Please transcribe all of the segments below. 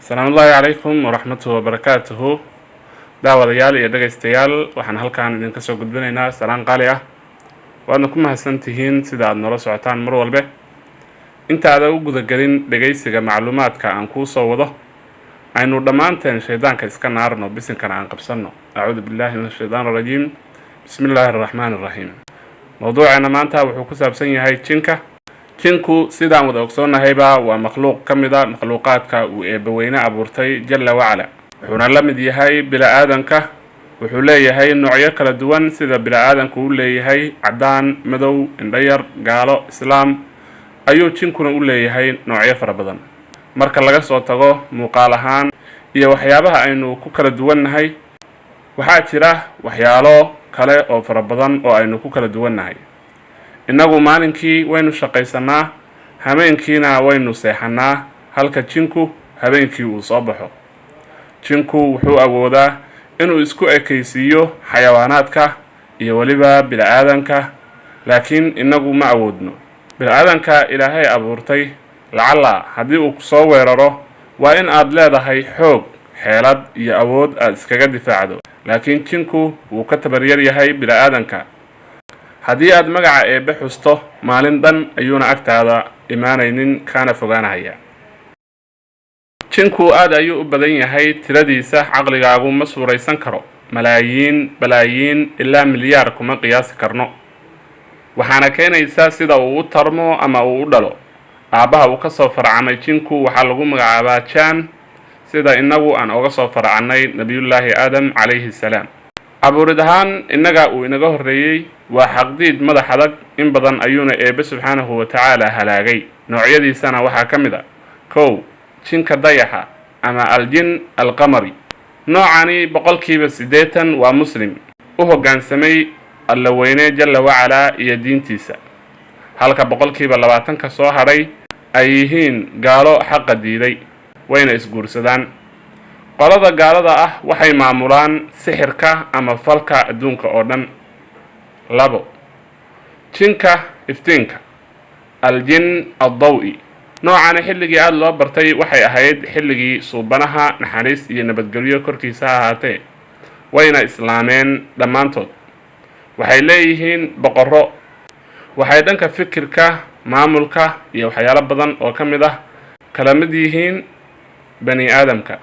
السلام الله عليكم ورحمة الله وبركاته. دعوة ريال dhagaystayaal waxaan halkaan idinka soo gudbinaynaa salaan qaali ah waana ku mahadsantihiin sida aad nala socotaan mar walba inta aad u guda galin dhagaysiga macluumaadka aan ku soo wado aynu dhamaanteen shaydaanka iska naarno bisinkan aan qabsano a'uudu billahi minash shaytaanir rajiim bismillaahir rahmaanir rahiim. mawduucana maanta wuxuu ku saabsan yahay jinku sidaan wada ogsoonahaybaa waa makhluuq ka mid ah makhluuqaadka uu eebbaweyne abuurtay jalla wacala wuxuuna la mid yahay bila'aadanka wuxuu leeyahay noocyo kala duwan sida bila'aadanku u leeyahay cadaan madow indhayar gaalo islaam ayuu jinkuna u leeyahay noocyo fara badan marka laga soo tago muuqaal ahaan iyo waxyaabaha aynu ku kala duwannahay waxaa jira waxyaalo kale oo fara badan oo aynu ku kala duwannahay inagu maalinkii waynu shaqaysanaa habeenkiina waynu seexanaa halka jinku habeenkii uu soo baxo jinku wuxuu awoodaa inuu isku ekaysiiyo xayawaanaadka iyo waliba bila'aadanka laakiin inagu ma awoodno bila'aadanka ilaahay abuurtay lacala haddii uu soo weeraro waa in aad leedahay xoog xeelad iyo awood aad iskaga difaacdo laakiin jinku wuu ka tabaryar yahay bila'aadanka haddii aad magaca eebbe xusto maalin dhan ayuuna agtaada imaanaynin kana fogaanaya jinku aad ayuu u badan yahay tiradiisa caqligaagu ma suuraysan karo malaayiin balaayiin ilaa milyaar kuma qiyaasi karno waxaana keenaysa sida uu u tarmo ama uu u dhalo aabbaha uu ka soo farcamay jinku waxaa lagu magacaabaa jaan sida inagu aan oga soo farcannay nabiyullaahi aadam calayhi salaam abuurid ahaan innaga uu inaga horreeyey waa xaqdiid madax adag in badan ayuuna eebbe subxaanahu wa tacaala halaagay noocyadiisana waxaa ka mid a kow jinka dayaxa ama aljin alqamari noocani boqolkiiba 80 waa muslim u hoggaansamay alla weyne jalla wacalaa iyo diintiisa halka boqolkiiba 20 ka soo hadhay ay yihiin gaalo xaqa diiday wayna isguursadaan qolada gaalada ah waxay maamulaan sixirka ama falka adduunka oo dhan labo jinka iftiinka aljin addawi noocani xilligii aad loo bartay waxay ahayd xilligii suubanaha naxariis iyo nabadgelyo korkiisa ahaatee wayna islaameen dhammaantood waxay leeyihiin boqorro waxay dhanka fikirka maamulka iyo waxyaalo badan oo ka mid ah kala mid yihiin bani aadamka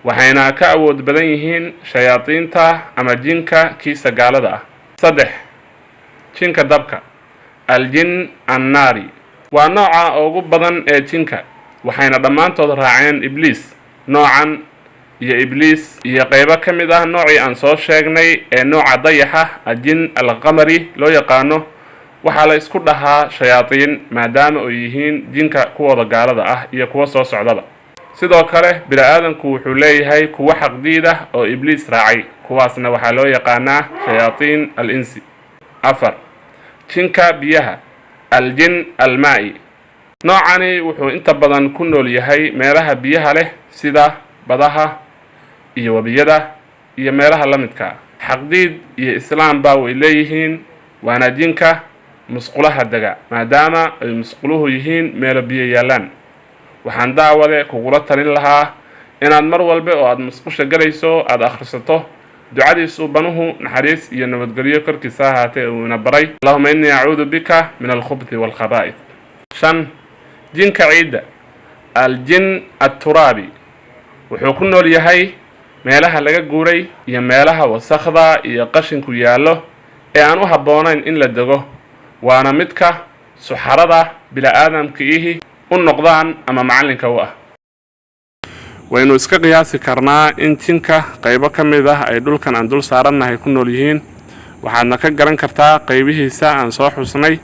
waxayna ka awood badan yihiin shayaadiinta ama jinka kiisa gaalada ah saddex jinka dabka aljin annaari waa nooca ugu badan ee jinka waxayna dhammaantood raaceen ibliis noocan iyo ibliis iyo qaybo ka mid ah noocii aan soo sheegnay ee nooca dayaxa aljin alqamari loo yaqaano waxaa la isku dhahaa shayaadiin maadaama ay yihiin jinka kuwooda gaalada ah iyo kuwa soo socdaba sidoo kale bila'aadanku wuxuu leeyahay kuwa xaqdiid ah oo ibliis raacay kuwaasna waxaa loo yaqaanaa shayaadiin al-insi afar jinka biyaha aljin almaa'i noocani wuxuu inta badan ku nool yahay meelaha biyaha leh sida badaha iyo wabiyada iyo meelaha la midka xaqdiid iyo islaamba way leeyihiin waana jinka musqulaha dega maadaama ay musquluhu yihiin meelo biyo yaalaan waxaan daawade kugula talin lahaa inaad mar walba oo aad musqusha galayso aad akhrisato ducadiisu banuhu naxariis iyo nabadgelyo korkiisa ahaatee uu ina baray allahumma inni a'uudu bika min al-khubuthi wal khaba'ith shan jinka ciidda aljin at-turabi wuxuu ku nool yahay meelaha laga guuray iyo meelaha wasakhda iyo qashinku yaallo ee aan u habboonayn in la dego waana midka suxarada bila'aadamkiihi u noqdaan ama macalinka u ah waynu iska qiyaasi karnaa in jinka qaybo ka mid ah ay dhulkan aan dul saarannahay ku nool yihiin waxaadna ka garan kartaa qaybihiisa aan soo xusnay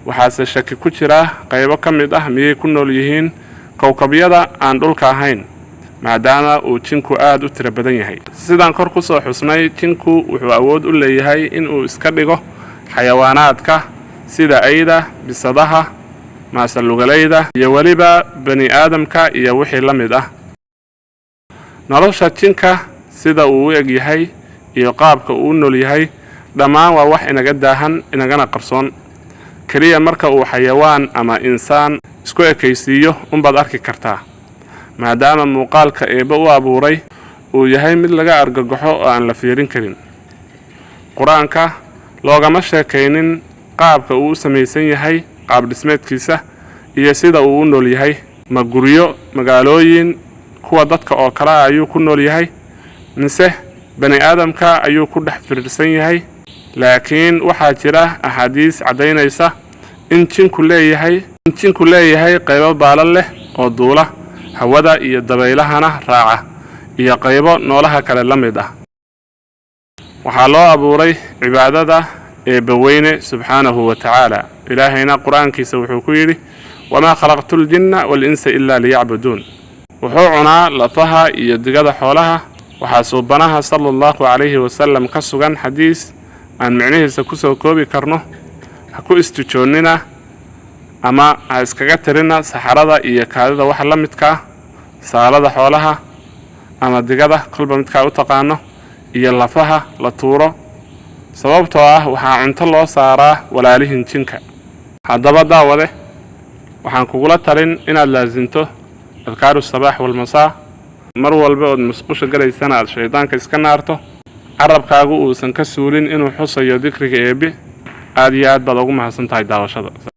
waxaase shaki ku jira qaybo ka mid ah miyay ku nool yihiin kowkabyada aan dhulka ahayn maadaama uu jinku aad u tiro badan yahay sidaan kor ku soo xusnay jinku wuxuu awood u leeyahay inuu iska dhigo xayawaanaadka sida ayda bisadaha maasalugalayda iyo waliba bani aadamka iyo wixii la mid ah nolosha jinka sida uu u eg yahay iyo qaabka uu nool yahay dhammaan waa wax inaga daahan inagana qarsoon kaliya marka uu xayawaan ama insaan isku ekaysiiyo unbaad arki kartaa maadaama muuqaalka eebba u abuuray uu yahay mid laga argagaxo oo aan la fiirin karin. qur-aanka loogama sheekaynin qaabka uu u samaysan yahay, qaab dhismeedkiisa iyo sida uu u nool yahay. ma guryo, magaalooyin kuwa dadka oo kale ayuu ku nool yahay, mise bani aadamka ayuu ku dhex firirsan yahay? laakiin waxaa jira axaadiis caddaynaysa in jinku leeyahay qaybo baalal leh oo duula, hawada iyo dabaylahana raaca, iyo qaybo noolaha kale la mid ah. waxaa loo abuuray cibaadada eebbaweyne subxaanahu wa tacaala. ilaahayna qur-aankiisa wuxuu ku yidhi: wamaa khalaqtu ljinna walinsa ilaa liyacbuduun. wuxuu cunaa lafaha iyo digada xoolaha. waxaa suubanaha sala allahu calayhi wasalam ka sugan xadiis aan micnihiisa ku soo koobi karno: ha ku istijoonnina ama ha iskaga tirina saxarada iyo kaadida wax la midkaa, saalada xoolaha ama digada, kolba midkaa u taqaano, iyo lafaha la tuuro, sababtoo ah waxaa cunto loo saaraa walaalihin jinka. haddaba daawade, waxaan kugula talin inaad laasinto adkaaru sabaax walmasaa. mar walba ood musqusha galaysana aad shaydaanka iska naarto, carabkaagu uusan ka suulin inuu xusayo dikriga eebbe. aad iyo aad baad ugu mahadsan tahay daawashada.